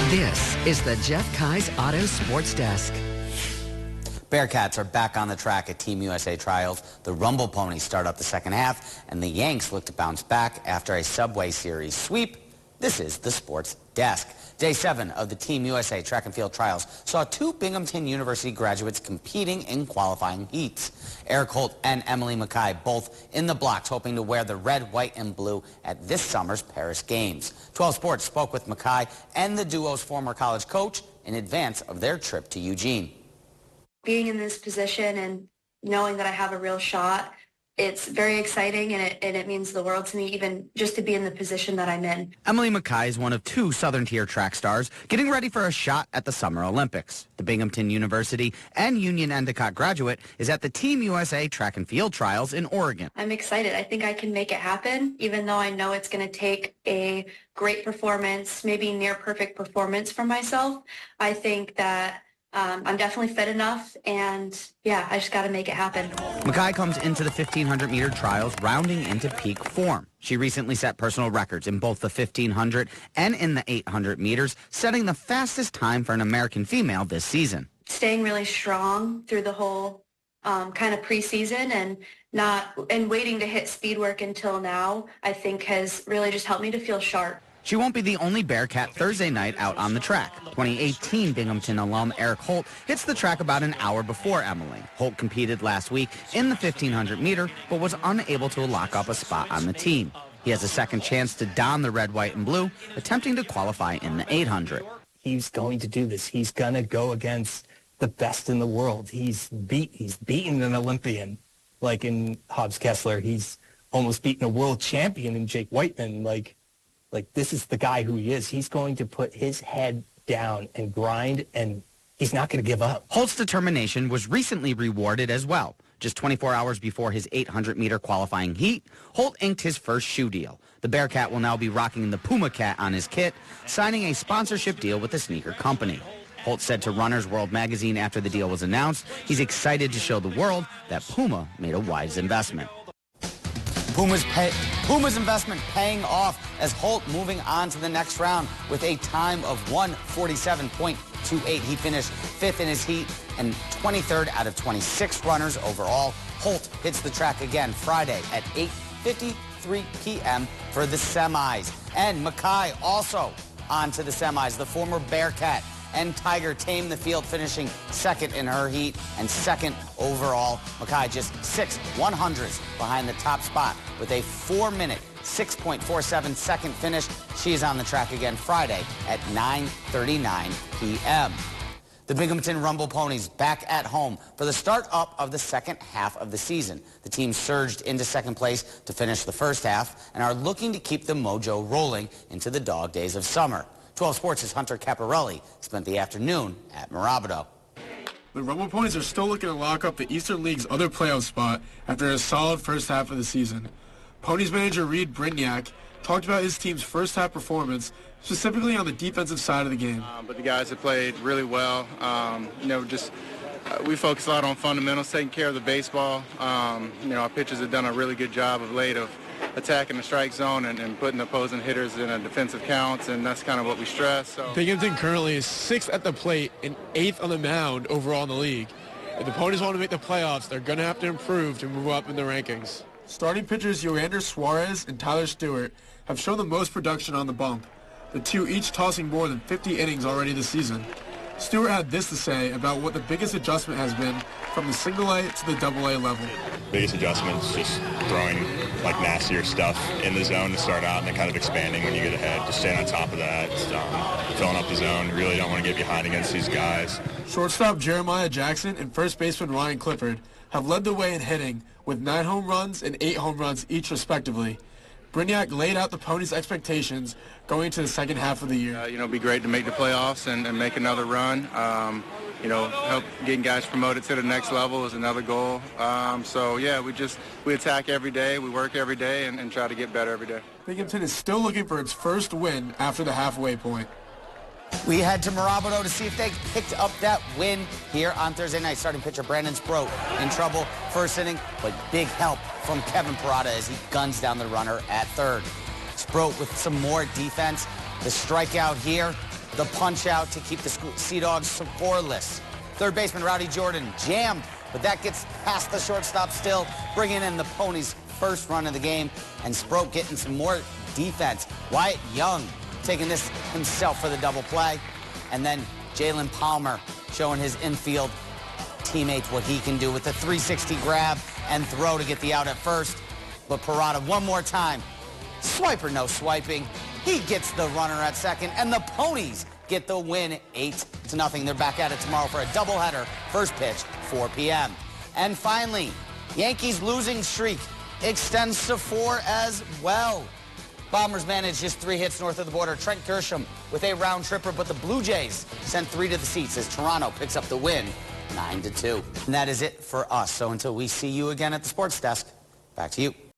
This is the Jeff Kai's Auto Sports Desk. Bearcats are back on the track at Team USA trials. The Rumble Ponies start up the second half, and the Yanks look to bounce back after a Subway Series sweep. This is the Sports Desk. Day 7 of the Team USA track and field trials saw 2 Binghamton University graduates competing in qualifying heats. Eric Holt and Emily Mackay both in the blocks, hoping to wear the red, white, and blue at this summer's Paris Games. 12 Sports spoke with Mackay and the duo's former college coach in advance of their trip to Eugene. Being in this position and knowing that I have a real shot, it's very exciting, and it means the world to me, even just to be in the position that I'm in. Emily Mackay is one of 2 Southern Tier track stars getting ready for a shot at the Summer Olympics. The Binghamton University and Union Endicott graduate is at the Team USA track and field trials in Oregon. I'm excited. I think I can make it happen, even though I know it's going to take a great performance, maybe near perfect performance from myself. I think that I'm definitely fit enough, and yeah, I just got to make it happen. Mackay comes into the 1,500-meter trials rounding into peak form. She recently set personal records in both the 1,500 and in the 800 meters, setting the fastest time for an American female this season. Staying really strong through the whole kind of preseason and waiting to hit speed work until now, I think has really just helped me to feel sharp. She won't be the only Bearcat Thursday night out on the track. 2018 Binghamton alum Eric Holt hits the track about an hour before Emily. Holt competed last week in the 1,500 meter, but was unable to lock up a spot on the team. He has a second chance to don the red, white, and blue, attempting to qualify in the 800. He's going to do this. He's going to go against the best in the world. He's beaten an Olympian, like in Hobbs Kessler. He's almost beaten a world champion in Jake Whiteman. Like this is the guy who he is. He's going to put his head down and grind, and he's not going to give up. Holt's determination was recently rewarded as well. Just 24 hours before his 800-meter qualifying heat, Holt inked his first shoe deal. The Bearcat will now be rocking the Puma Cat on his kit, signing a sponsorship deal with the sneaker company. Holt said to Runner's World magazine after the deal was announced, he's excited to show the world that Puma made a wise investment. Puma's investment paying off as Holt moving on to the next round with a time of 1:47.28. He finished 5th in his heat and 23rd out of 26 runners overall. Holt hits the track again Friday at 8:53 p.m. for the semis. And Mackay also on to the semis. The former Bearcat and Tiger tamed the field, finishing 2nd in her heat and 2nd overall. Mackay just 6/100ths behind the top spot with a 4-minute, 6.47 second finish. She's on the track again Friday at 9:39 p.m. The Binghamton Rumble Ponies back at home for the start up of the second half of the season. The team surged into second place to finish the first half and are looking to keep the mojo rolling into the dog days of summer. 12 Sports' Hunter Caparelli spent the afternoon at Mirabito. The Rumble Ponies are still looking to lock up the Eastern League's other playoff spot after a solid first half of the season. Ponies manager Reed Brignac talked about his team's first half performance, specifically on the defensive side of the game. But the guys have played really well. We focus a lot on fundamentals, taking care of the baseball. Our pitchers have done a really good job of late of attacking the strike zone and putting opposing hitters in a defensive count, and that's kind of what we stress. So. Binghamton currently is 6th at the plate and 8th on the mound overall in the league. If the Ponies want to make the playoffs, they're going to have to improve to move up in the rankings. Starting pitchers Yoander Suarez and Tyler Stewart have shown the most production on the bump, the two each tossing more than 50 innings already this season. Stewart had this to say about what the biggest adjustment has been from the single-A to the double-A level. Biggest adjustment is just throwing like nastier stuff in the zone to start out and then kind of expanding when you get ahead. Just staying on top of that, filling up the zone. You really don't want to get behind against these guys. Shortstop Jeremiah Jackson and first baseman Ryan Clifford have led the way in hitting with 9 home runs and 8 home runs each respectively. Brignac laid out the Ponies' expectations going into the second half of the year. It'd be great to make the playoffs and make another run. Help getting guys promoted to the next level is another goal. We attack every day, we work every day, and try to get better every day. Binghamton is still looking for its first win after the halfway point. We head to Mirabito to see if they picked up that win here on Thursday night. Starting pitcher Brandon Sproat in trouble first inning, but big help from Kevin Parada as he guns down the runner at third. Sproat with some more defense. The strikeout here the punch out to keep the Sea Dogs scoreless. Third baseman Rowdy Jordan jammed, but that gets past the shortstop still, bringing in the Ponies' first run of the game, and Sproat getting some more defense. Wyatt Young taking this himself for the double play, and then Jalen Palmer showing his infield teammates what he can do with the 360 grab and throw to get the out at first. But Parada one more time, swiper no swiping. He gets the runner at second, and the Ponies get the win 8-0. They're back at it tomorrow for a doubleheader. First pitch, 4 p.m. And finally, Yankees losing streak extends to 4 as well. Bombers managed just 3 hits north of the border. Trent Gershom with a round tripper, but the Blue Jays sent 3 to the seats as Toronto picks up the win 9-2. And that is it for us. So until we see you again at the Sports Desk, back to you.